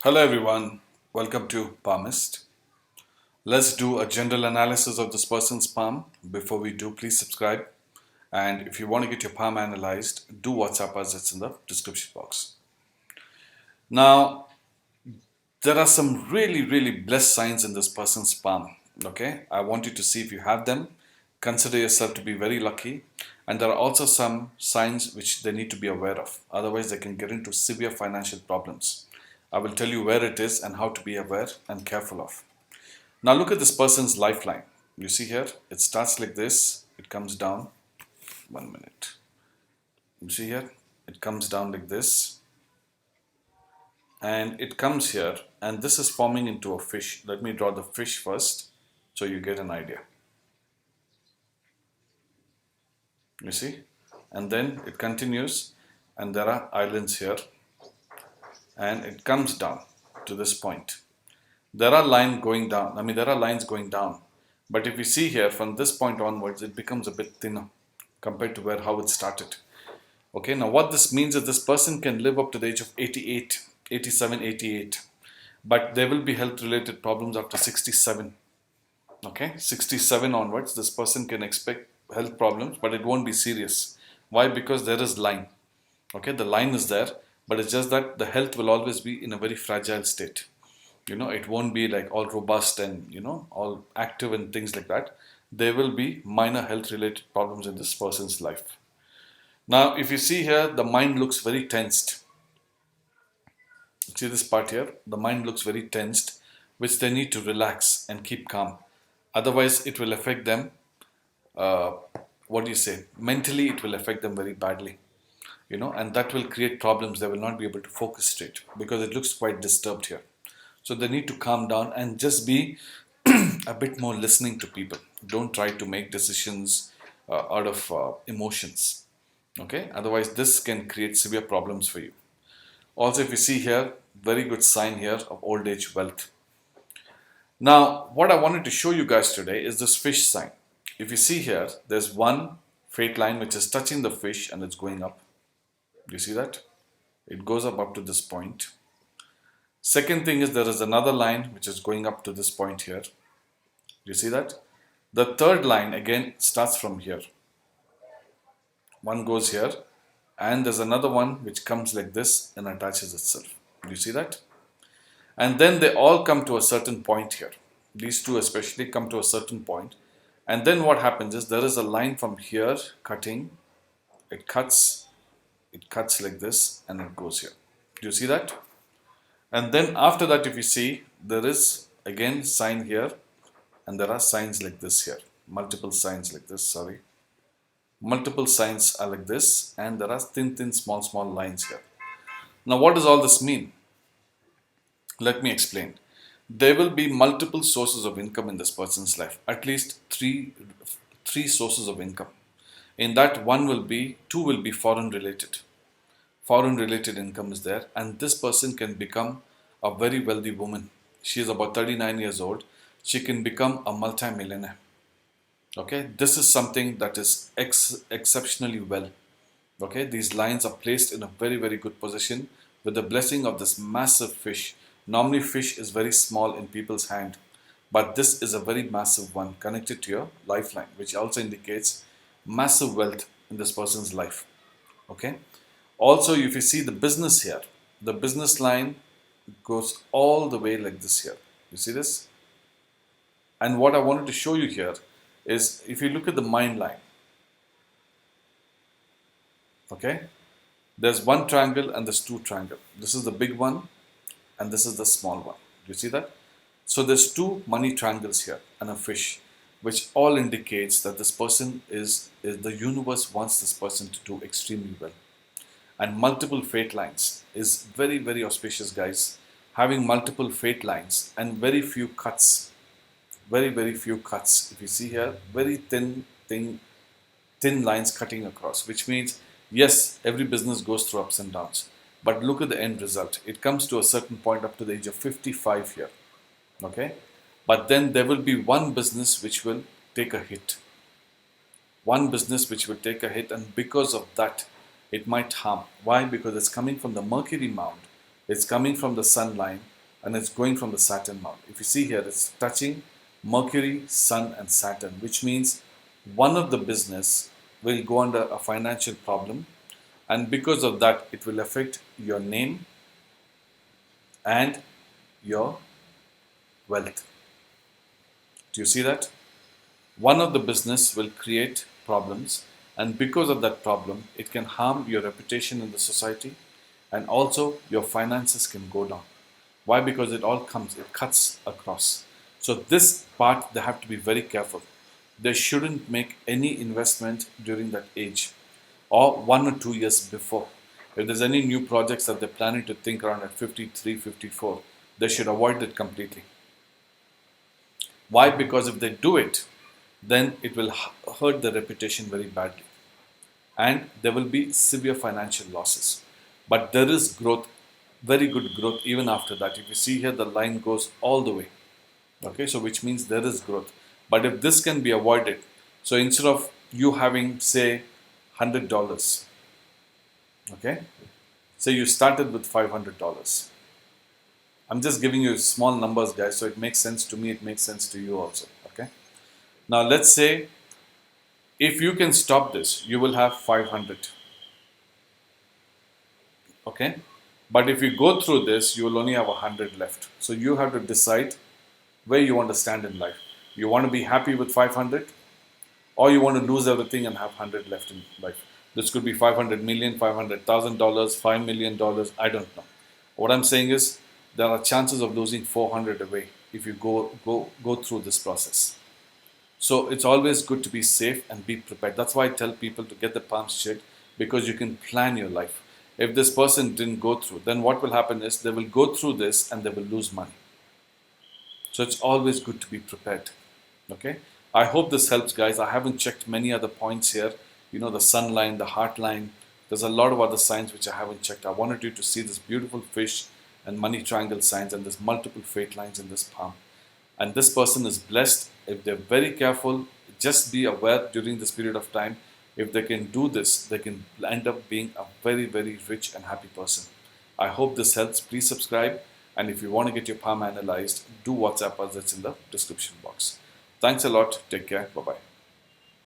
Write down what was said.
Hello everyone, welcome to Palmist. Let's do a general analysis of this person's palm. Before we do, please subscribe. And if you want to get your palm analyzed, do WhatsApp us, it's in the description box. Now, there are some really blessed signs in this person's palm. Okay, I want you to see if you have them. Consider yourself to be very lucky. And there are also some signs which they need to be aware of. Otherwise, they can get into severe financial problems. I will tell you where it is and how to be aware and careful of. Now look at this person's lifeline. You see here, it starts like this, it comes down. 1 minute. You see here, it comes down like this, and it comes here, and this is forming into a fish. Let me draw the fish first so you get an idea. You see? And then it continues, and there are islands here, and it comes down to this point. There are lines going down. But if you see here, from this point onwards, it becomes a bit thinner compared to how it started. Okay, now what this means is this person can live up to the age of 88, 87, 88. But there will be health related problems after 67. Okay, 67 onwards, this person can expect health problems, but it won't be serious. Why? Because there is line. Okay, the line is there, but it's just that the health will always be in a very fragile state. It won't be like all robust and all active and things like that. There will be minor health related problems in this person's life. Now if you see here, the mind looks very tensed. See this part here, the mind looks very tensed, which they need to relax and keep calm. Otherwise it will affect them, uh, what do you say, mentally it will affect them very badly, and that will create problems. They will not be able to focus straight because it looks quite disturbed here. So they need to calm down and just be a bit more listening to people. Don't try to make decisions out of emotions. Okay, otherwise this can create severe problems for you. Also, if you see here, very good sign here of old age wealth. Now, what I wanted to show you guys today is this fish sign. If you see here, there's one fate line which is touching the fish and it's going up. Do you see that? It goes up to this point. Second thing is there is another line which is going up to this point here. Do you see that? The third line again starts from here. One goes here, and there's another one which comes like this and attaches itself. Do you see that? And then they all come to a certain point here. These two especially come to a certain point. And then what happens is there is a line from here cutting. It cuts like this and it goes here. Do you see that? And then after that, if you see, there is again sign here, and there are signs like this here. Multiple signs like this, sorry. Multiple signs are like this, and there are thin, small lines here. Now, what does all this mean? Let me explain. There will be multiple sources of income in this person's life, at least three sources of income. In that, two will be foreign related. Foreign related income is there, and this person can become a very wealthy woman. She is about 39 years old. She can become a multi-millionaire. Okay, this is something that is exceptionally well. Okay, these lines are placed in a very good position with the blessing of this massive fish. Normally fish is very small in people's hand, but this is a very massive one connected to your lifeline, which also indicates massive wealth in this person's life. Okay, also if you see the business here, the business line goes all the way like this here. You see this? And what I wanted to show you here is if you look at the mind line, okay, there's one triangle and there's two triangles. This is the big one and this is the small one. Do you see that? So there's two money triangles here and a fish, which all indicates that this person is the universe wants this person to do extremely well. And multiple fate lines is very auspicious, guys. Having multiple fate lines and very few cuts. Very few cuts. If you see here, very thin lines cutting across, which means yes, every business goes through ups and downs, but look at the end result. It comes to a certain point up to the age of 55 here. Okay, but then there will be one business which will take a hit. One business which will take a hit, and because of that, it might harm. Why? Because it's coming from the Mercury mound. It's coming from the sun line and it's going from the Saturn mount. If you see here, it's touching Mercury, Sun, and Saturn, which means one of the business will go under a financial problem, and because of that, it will affect your name and your wealth. Do you see that? One of the business will create problems, and because of that problem, it can harm your reputation in the society, and also your finances can go down. Why? Because it cuts across. So this part, they have to be very careful. They shouldn't make any investment during that age or 1 or 2 years before. If there's any new projects that they're planning to think around at 53, 54, they should avoid it completely. Why? Because if they do it, then it will hurt their reputation very badly, and there will be severe financial losses. But there is growth, very good growth even after that. If you see here, the line goes all the way. Okay, so which means there is growth. But if this can be avoided, so instead of you having, say, $100, okay, say you started with $500. I'm just giving you small numbers, guys, so it makes sense to me, it makes sense to you also. Okay, now let's say if you can stop this, you will have 500. Okay, but if you go through this, you will only have 100 left. So you have to decide where you want to stand in life. You want to be happy with 500, or you want to lose everything and have 100 left in life. This could be 500 million, $500,000, $5 million. I don't know. What I'm saying is there are chances of losing 400 away if you go through this process. So it's always good to be safe and be prepared. That's why I tell people to get the palms checked, because you can plan your life. If this person didn't go through, then what will happen is they will go through this and they will lose money. So it's always good to be prepared. Okay, I hope this helps, guys. I haven't checked many other points here. You know, the sun line, the heart line. There's a lot of other signs which I haven't checked. I wanted you to see this beautiful fish and money triangle signs, and there's multiple fate lines in this palm. And this person is blessed. If they're very careful, just be aware during this period of time. If they can do this, they can end up being a very, very rich and happy person. I hope this helps. Please subscribe. And if you want to get your palm analyzed, do WhatsApp us. It's in the description box. Thanks a lot. Take care. Bye-bye.